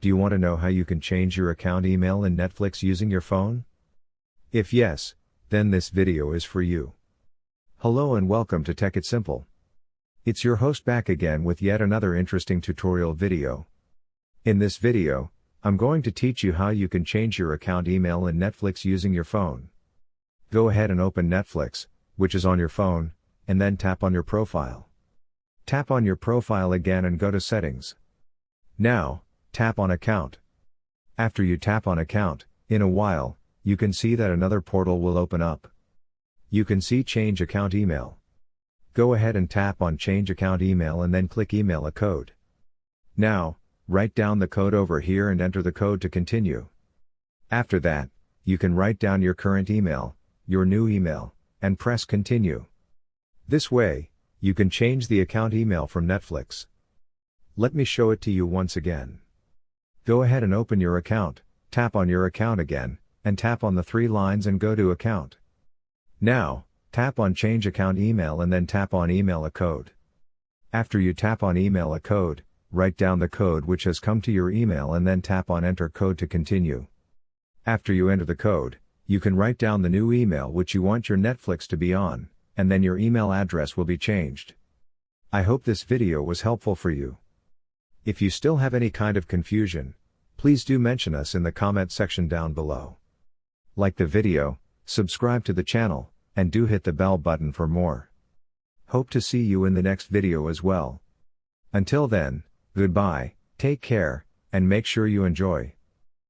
Do you want to know how you can change your account email in Netflix using your phone? If yes, then this video is for you. Hello and welcome to Tech It Simple. It's your host back again with yet another interesting tutorial video. In this video, I'm going to teach you how you can change your account email in Netflix using your phone. Go ahead and open Netflix, which is on your phone, and then tap on your profile. Tap on your profile again and go to Settings. Now, tap on Account. After you tap on Account, in a while, you can see that another portal will open up. You can see Change Account Email. Go ahead and tap on Change Account Email and then click Email a code. Now, write down the code over here and enter the code to continue. After that, you can write down your current email, your new email, and press Continue. This way, you can change the account email from Netflix. Let me show it to you once again. Go ahead and open your account, tap on your account again, and tap on the 3 lines and go to Account. Now, tap on Change Account Email and then tap on Email a code. After you tap on Email a code, write down the code which has come to your email and then tap on Enter Code to continue. After you enter the code, you can write down the new email which you want your Netflix to be on, and then your email address will be changed. I hope this video was helpful for you. If you still have any kind of confusion, please do mention us in the comment section down below. Like the video, subscribe to the channel, and do hit the bell button for more. Hope to see you in the next video as well. Until then, goodbye, take care, and make sure you enjoy.